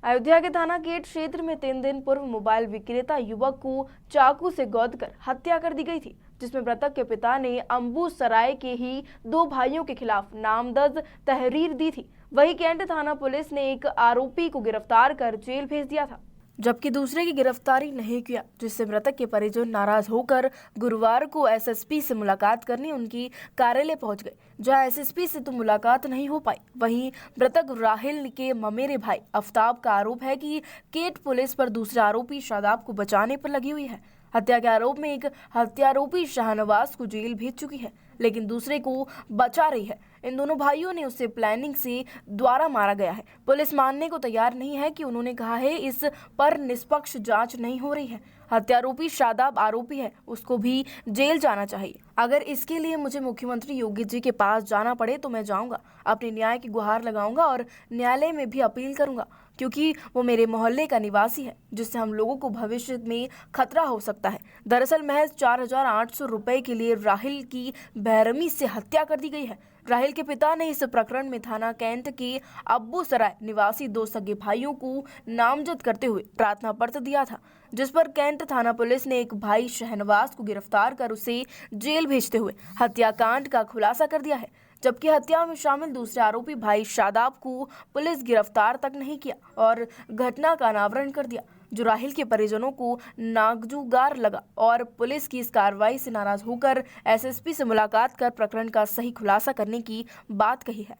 अयोध्या के थाना गेट क्षेत्र में 3 दिन पूर्व मोबाइल विक्रेता युवक को चाकू से गोदकर हत्या कर दी गई थी, जिसमें मृतक के पिता ने अम्बुसराय के ही 2 भाइयों के खिलाफ नामजद तहरीर दी थी। वहीं कैंट थाना पुलिस ने एक आरोपी को गिरफ्तार कर जेल भेज दिया था, जबकि दूसरे की गिरफ्तारी नहीं किया, जिससे मृतक के परिजन नाराज होकर गुरुवार को एसएसपी से मुलाकात करने उनकी कार्यालय पहुंच गए, जहां एसएसपी से तो मुलाकात नहीं हो पाई। वहीं मृतक राहिल के ममेरे भाई आफ्ताब का आरोप है कि केट पुलिस पर दूसरे आरोपी शादाब को बचाने पर लगी हुई है। हत्या के आरोप में एक हत्यारोपी शाहनवाज को जेल भेज चुकी है, लेकिन दूसरे को बचा रही है। इन दोनों भाइयों ने उसे प्लानिंग से द्वारा मारा गया है। पुलिस मानने को तैयार नहीं है कि उन्होंने कहा है इस पर निष्पक्ष जांच नहीं हो रही है। हत्यारोपी शादाब आरोपी है, उसको भी जेल जाना चाहिए। अगर इसके लिए मुझे मुख्यमंत्री योगी जी के पास जाना पड़े तो मैं जाऊंगा, अपने न्याय की गुहार लगाऊंगा और न्यायालय में भी अपील करूंगा, क्योंकि वो मेरे मोहल्ले का निवासी है, जिससे हम लोगों को भविष्य में खतरा हो सकता है। दरअसल महज 4,800 रुपए के लिए राहिल की बेरहमी से हत्या कर दी गई है। राहिल के पिता ने इस प्रकरण में थाना कैंट के अब्बूसराय निवासी 2 सगे भाइयों को नामजद करते हुए प्रार्थना पत्र दिया था, जिस पर कैंट थाना पुलिस ने एक भाई शहनवाज को गिरफ्तार कर उसे जेल भेजते हुए हत्याकांड का खुलासा कर दिया है, जबकि हत्या में शामिल दूसरे आरोपी भाई शादाब को पुलिस गिरफ्तार तक नहीं किया और घटना का अनावरण कर दिया, जो राहिल के परिजनों को नागजुगार लगा और पुलिस की इस कार्रवाई से नाराज होकर एसएसपी से मुलाकात कर प्रकरण का सही खुलासा करने की बात कही है।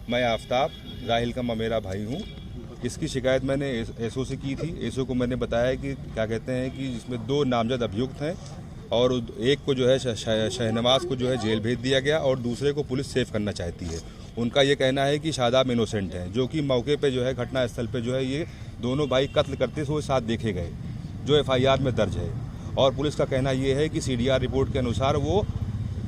मैं आफ्ताब राहिल का ममेरा भाई हूँ। इसकी शिकायत मैंने एसओ से की थी। एसओ को मैंने बताया कि क्या कहते हैं कि इसमें 2 नामजद अभियुक्त हैं और एक को जो है शहनवाज को जो है जेल भेज दिया गया और दूसरे को पुलिस सेफ करना चाहती है। उनका ये कहना है कि शादाब इनोसेंट है, जो कि मौके पे जो है घटना स्थल पे जो है ये दोनों भाई कत्ल करते हुए साथ देखे गए, जो एफआईआर में दर्ज है। और पुलिस का कहना ये है कि सीडीआर रिपोर्ट के अनुसार वो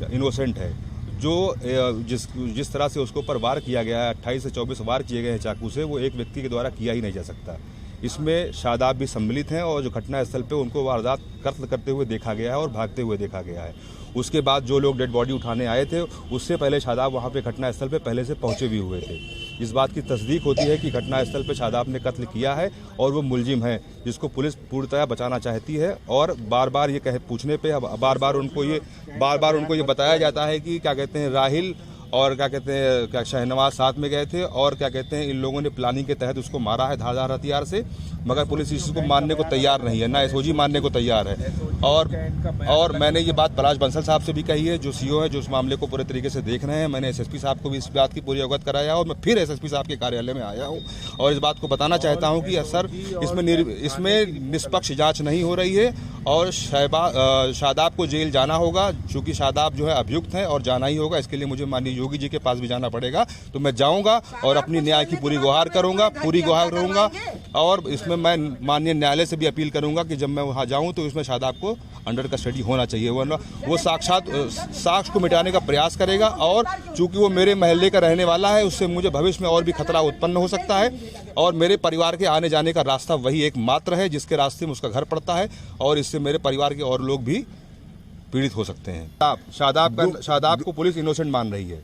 इनोसेंट है। जो जिस तरह से उसके ऊपर वार किया गया है, 28 से 24 वार किए गए हैं चाकू से, वो एक व्यक्ति के द्वारा किया ही नहीं जा सकता। इसमें शादाब भी सम्मिलित हैं और जो घटना स्थल पे उनको वारदात कत्ल करते हुए देखा गया है और भागते हुए देखा गया है। उसके बाद जो लोग डेड बॉडी उठाने आए थे, उससे पहले शादाब वहाँ पे घटना स्थल पे पहले से पहुँचे भी हुए थे। इस बात की तस्दीक होती है कि घटना स्थल पे शादाब ने कत्ल किया है और वो मुलजिम है, जिसको पुलिस पूर्णतः बचाना चाहती है। और बार बार ये पूछने पे बार बार उनको ये बताया जाता है कि क्या कहते हैं राहिल और क्या कहते हैं क्या शहनवाज साथ में गए थे और क्या कहते हैं इन लोगों ने प्लानिंग के तहत उसको मारा है धारदार हथियार से, मगर पुलिस इसको मानने को तैयार नहीं है, ना एसओजी मानने को तैयार है। और मैंने ये बात पलाश बंसल साहब से भी कही है, जो सीओ है, जो इस मामले को पूरे तरीके से देख रहे हैं। मैंने एसएसपी साहब को भी इस बात की पूरी अवगत कराया और मैं फिर एसएसपी साहब के कार्यालय में आया हूँ और इस बात को बताना चाहता हूँ कि सर इसमें निष्पक्ष जाँच नहीं हो रही है और शादाब को जेल जाना होगा, चूँकि शादाब जो है अभियुक्त है और जाना ही होगा। इसके लिए मुझे माननीय योगी जी के पास भी जाना पड़ेगा, तो मैं जाऊंगा और अपनी न्याय की पूरी गुहार करूंगा और इसमें मैं माननीय न्यायालय से भी अपील करूंगा कि जब मैं वहां जाऊं तो इसमें शादाब को अंडर कस्टडी होना चाहिए, वरना वो साक्ष्य को मिटाने का प्रयास करेगा और चूंकि वो मेरे महल्ले का रहने वाला है, उससे मुझे भविष्य में और भी खतरा उत्पन्न हो सकता है और मेरे परिवार के आने जाने का रास्ता वही एकमात्र है जिसके रास्ते में उसका घर पड़ता है और इससे मेरे परिवार के और लोग भी पीड़ित हो सकते हैं। शादाब को पुलिस इनोसेंट मान रही है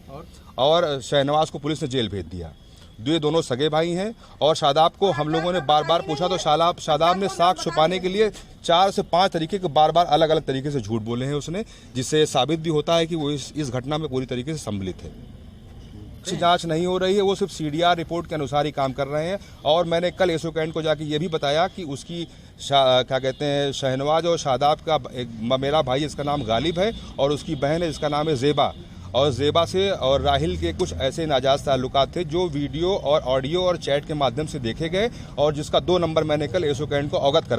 और शहनवाज को पुलिस ने जेल भेज दिया। ये दोनों सगे भाई हैं और शादाब को हम लोगों ने बार बार पूछा तो शादाब ने साक्ष्य छुपाने के लिए 4 से 5 तरीके के बार बार अलग अलग तरीके से झूठ बोले हैं उसने, जिससे साबित भी होता है कि वो इस घटना में पूरी तरीके से सम्मिलित है। जांच नहीं हो रही है, वो सिर्फ सीडीआर रिपोर्ट के अनुसार ही काम कर रहे हैं। और मैंने कल एसओ कैंट को जाके ये भी बताया कि उसकी क्या कहते हैं शहनवाज और शादाब का एक मेरा भाई, इसका नाम गालिब है और उसकी बहन है, इसका नाम है ज़ेबा, और ज़ेबा से और राहिल के कुछ ऐसे नाजायज़ ताल्लुकात थे जो वीडियो और ऑडियो और चैट के माध्यम से देखे गए और जिसका 2 नंबर मैंने कल एसओ कैंट को अवगत कराया।